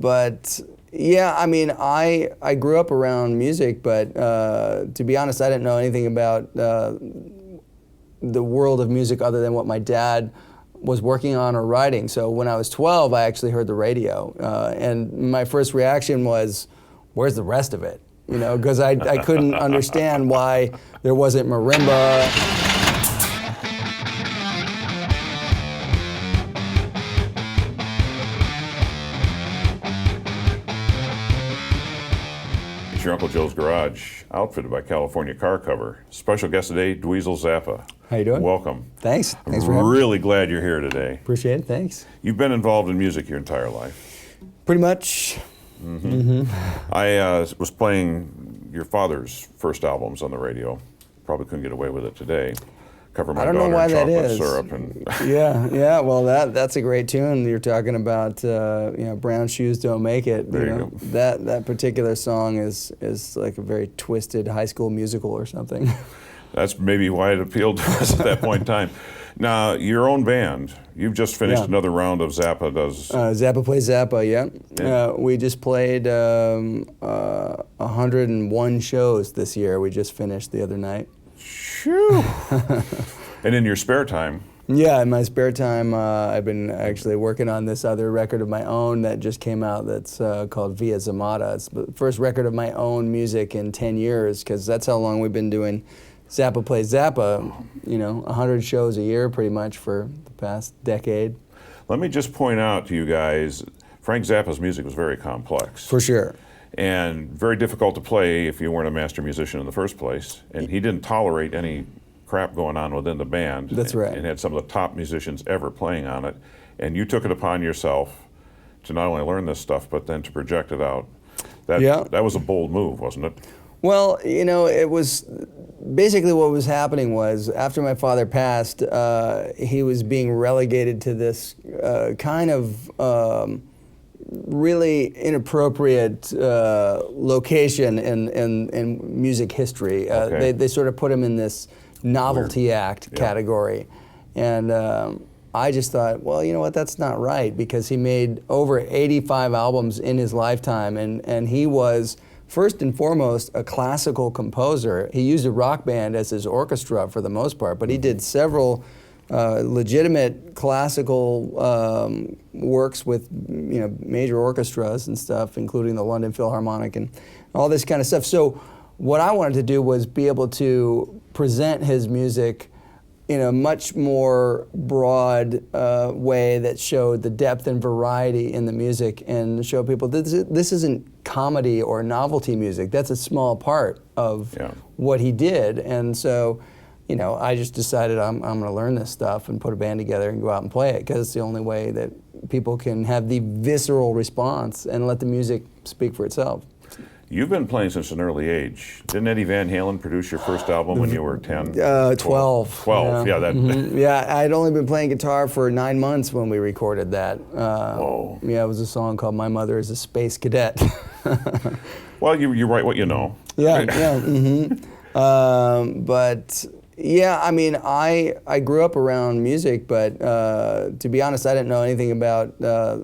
But yeah, I mean, I grew up around music, but to be honest, I didn't know anything about the world of music other than what my dad was working on or writing. So when I was 12, I actually heard the radio, and my first reaction was, "Where's the rest of it?" You know, because I couldn't understand why there wasn't marimba. It's your Uncle Joe's Garage, outfitted by California Car Cover. Special guest today, Dweezil Zappa. How you doing? Welcome. Thanks. Thanks for I'm having me. really glad you're here today. Appreciate it. Thanks. You've been involved in music your entire life. Pretty much. I was playing your father's first albums on the radio. Probably couldn't get away with it today. Cover My I don't know Daughter why in that Chocolate is. Syrup. And Yeah. Well, that's a great tune. You're talking about brown shoes don't make it. There you go. That particular song is like a very twisted high school musical or something. That's maybe why it appealed to us at that point in time. Now, your own band, you've just finished another round of Zappa Does... Zappa Plays Zappa, yeah. We just played 101 shows this year. We just finished the other night. Shoo! And in your spare time... Yeah, in my spare time, I've been actually working on this other record of my own that just came out that's called Via Zammata. It's the first record of my own music in 10 years, because that's how long we've been doing Zappa Plays Zappa, 100 shows a year pretty much for the past decade. Let me just point out to you guys, Frank Zappa's music was very complex. For sure. And very difficult to play if you weren't a master musician in the first place. And he didn't tolerate any crap going on within the band. That's right. And had some of the top musicians ever playing on it. And you took it upon yourself to not only learn this stuff, but then to project it out. That was a bold move, wasn't it? Well, it was basically what was happening was after my father passed, he was being relegated to this kind of really inappropriate location in music history. Okay. They sort of put him in this novelty act category. And I just thought, well, you know what, that's not right, because he made over 85 albums in his lifetime, and he was first and foremost a classical composer. He used a rock band as his orchestra for the most part, but he did several legitimate classical works with major orchestras and stuff, including the London Philharmonic and all this kind of stuff. So what I wanted to do was be able to present his music in a much more broad way that showed the depth and variety in the music, and show people that this isn't comedy or novelty music. That's a small part of what he did. And so, I just decided I'm going to learn this stuff and put a band together and go out and play it, because it's the only way that people can have the visceral response and let the music speak for itself. You've been playing since an early age. Didn't Eddie Van Halen produce your first album when you were 10? 12. 12, yeah. Yeah, I'd only been playing guitar for 9 months when we recorded that. Whoa. Yeah, it was a song called My Mother is a Space Cadet. Well, you write what you know. Yeah. But yeah, I mean, I grew up around music, but to be honest, I didn't know anything about the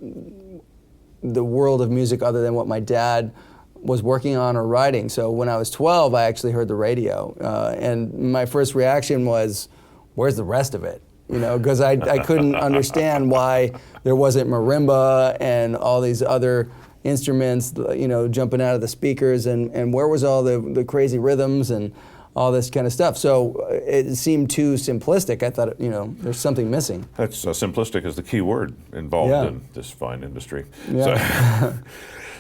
world of music other than what my dad was working on or writing. So when I was 12, I actually heard the radio, and my first reaction was, "Where's the rest of it?" Because I couldn't understand why there wasn't marimba and all these other instruments, jumping out of the speakers, and where was all the crazy rhythms and all this kind of stuff. So it seemed too simplistic. I thought, there's something missing. That's simplistic is the key word involved in this fine industry. Yeah.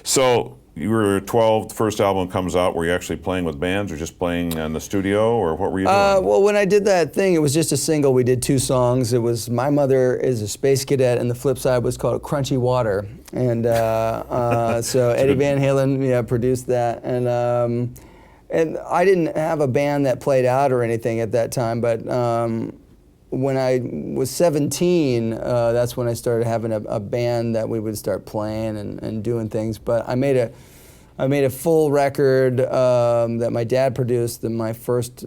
So you were 12, the first album comes out. Were you actually playing with bands or just playing in the studio, or what were you doing? Well, when I did that thing, it was just a single. We did 2 songs. It was My Mother is a Space Cadet, and the flip side was called Crunchy Water. And so Eddie Van Halen produced that. And I didn't have a band that played out or anything at that time, but when I was 17, that's when I started having a band that we would start playing and doing things. But I made a full record that my dad produced. My first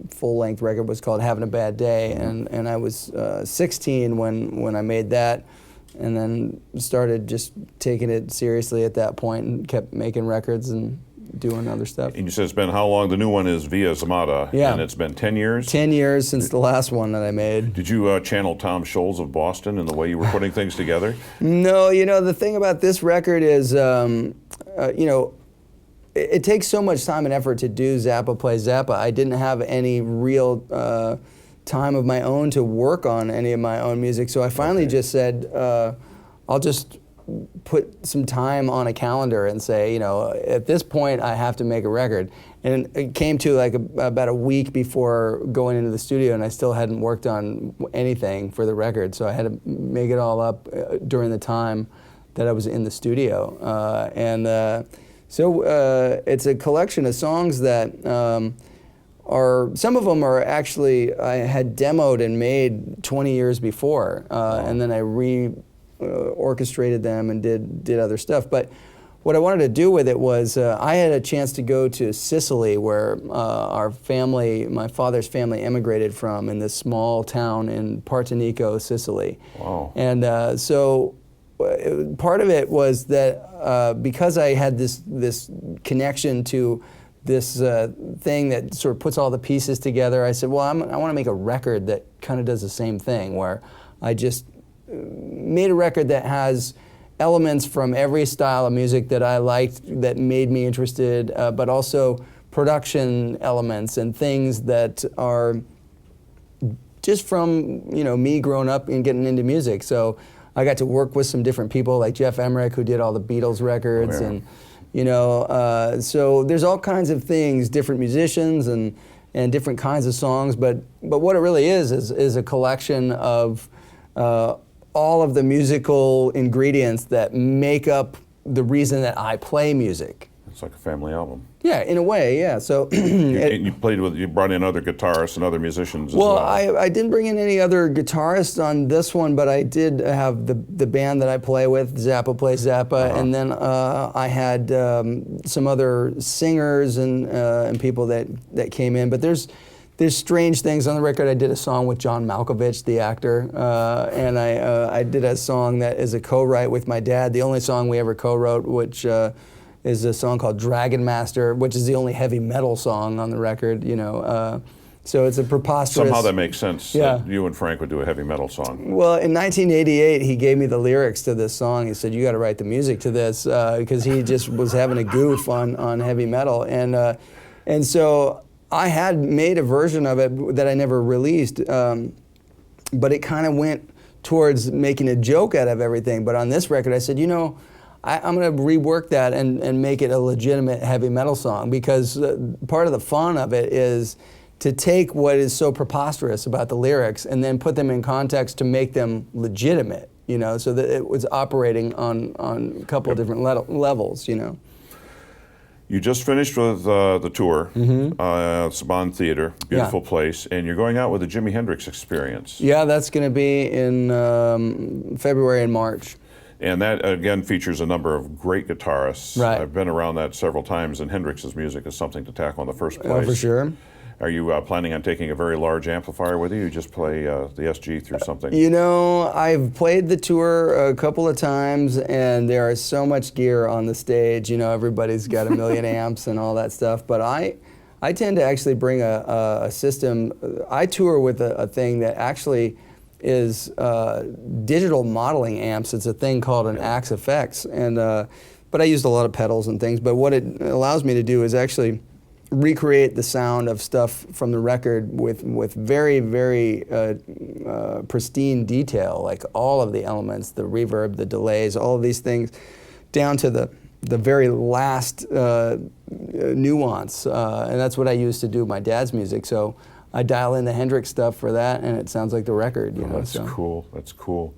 full-length record was called Having a Bad Day, and I was 16 when I made that then started just taking it seriously at that point and kept making records and doing other stuff. And you said it's been how long? The new one is Via Zammata, yeah. and it's been 10 years? 10 years since the last one that I made. Did you channel Tom Scholz of Boston in the way you were putting things together? No, the thing about this record is, it takes so much time and effort to do Zappa Plays Zappa. I didn't have any real time of my own to work on any of my own music, so I finally just said, I'll just put some time on a calendar and say, at this point I have to make a record. And it came to like about a week before going into the studio, and I still hadn't worked on anything for the record, so I had to make it all up during the time that I was in the studio. So it's a collection of songs that some of them are actually, I had demoed and made 20 years before, and then I orchestrated them and did other stuff. But what I wanted to do with it was, I had a chance to go to Sicily, where my father's family emigrated from, in this small town in Partinico, Sicily. Wow. And so part of it was that because I had this connection to this thing that sort of puts all the pieces together, I said, well, I want to make a record that kind of does the same thing, where I just made a record that has elements from every style of music that I liked, that made me interested, but also production elements and things that are just from me growing up and getting into music. So I got to work with some different people like Jeff Emmerich, who did all the Beatles records, and so there's all kinds of things, different musicians and different kinds of songs. But what it really is a collection of all of the musical ingredients that make up the reason that I play music. It's like a family album. Yeah, in a way, yeah. So you brought in other guitarists and other musicians as well. I didn't bring in any other guitarists on this one, but I did have the band that I play with, Zappa Plays Zappa, and then I had some other singers and people that came in. But there's strange things on the record. I did a song with John Malkovich, the actor, and I did a song that is a co-write with my dad, the only song we ever co-wrote, which is a song called Dragon Master, which is the only heavy metal song on the record, so it's a preposterous... Somehow that makes sense, that you and Frank would do a heavy metal song. Well, in 1988, he gave me the lyrics to this song. He said, you got to write the music to this, because he just was having a goof on heavy metal. And so I had made a version of it that I never released, but it kind of went towards making a joke out of everything. But on this record, I said, I'm going to rework that and make it a legitimate heavy metal song, because part of the fun of it is to take what is so preposterous about the lyrics and then put them in context to make them legitimate, so that it was operating on a couple of different levels, You just finished with the tour, Saban Theater, beautiful place, and you're going out with the Jimi Hendrix Experience. Yeah, that's going to be in February and March. And that, again, features a number of great guitarists. Right. I've been around that several times, and Hendrix's music is something to tackle in the first place. Oh, for sure. Are you planning on taking a very large amplifier with you? You just play the SG through something? I've played the tour a couple of times, and there is so much gear on the stage. Everybody's got a million amps and all that stuff. But I tend to actually bring a system. I tour with a thing that actually is digital modeling amps. It's a thing called an Axe FX, but I used a lot of pedals and things. But what it allows me to do is actually recreate the sound of stuff from the record with very, very pristine detail, like all of the elements, the reverb, the delays, all of these things, down to the very last nuance, and that's what I used to do my dad's music. So I dial in the Hendrix stuff for that, and it sounds like the record. That's cool. That's cool.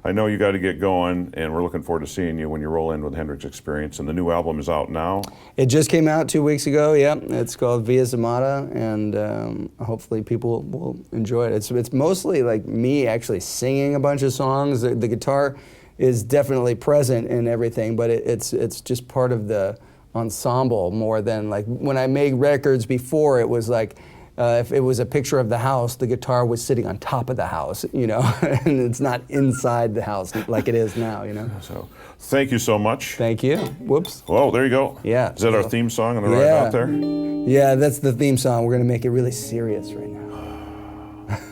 I know you got to get going, and we're looking forward to seeing you when you roll in with Hendrix Experience. And the new album is out now. It just came out 2 weeks ago. Yep, it's called Via Zammata, and hopefully people will enjoy it. It's mostly like me actually singing a bunch of songs. The guitar is definitely present in everything, but it's just part of the ensemble more than like when I made records before. It was like if it was a picture of the house, the guitar was sitting on top of the house, you know, and it's not inside the house like it is now, you know. So, thank you so much. Thank you. Whoops. Whoa, there you go. Yeah. Is that our theme song on the right out there? Yeah, that's the theme song. We're going to make it really serious right now.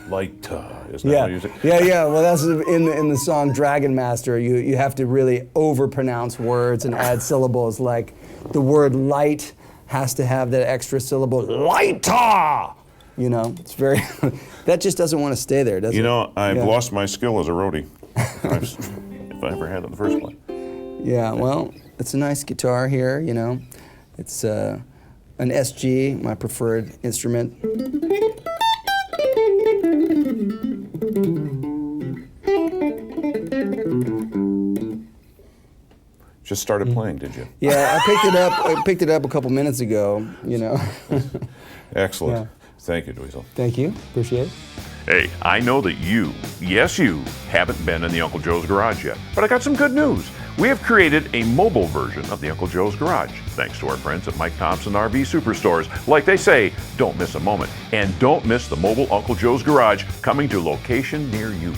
Light, isn't that what you say? Yeah. Well, that's in the song Dragon Master. You have to really overpronounce words and add syllables. Like the word light has to have that extra syllable. Lighter. You know, it's very. That just doesn't want to stay there, does it? You know, I've lost my skill as a roadie. If I ever had it in the first place. Yeah. Well, it's a nice guitar here. You know, it's an SG, my preferred instrument. Just started playing, did you? Yeah, I picked it up a couple minutes ago, you know. Excellent. Yeah. Thank you, Dweezil. Thank you. Appreciate it. Hey, I know that you, yes you, haven't been in the Uncle Joe's Garage yet, but I got some good news. We have created a mobile version of the Uncle Joe's Garage, thanks to our friends at Mike Thompson RV Superstores. Like they say, don't miss a moment. And don't miss the mobile Uncle Joe's Garage coming to a location near you.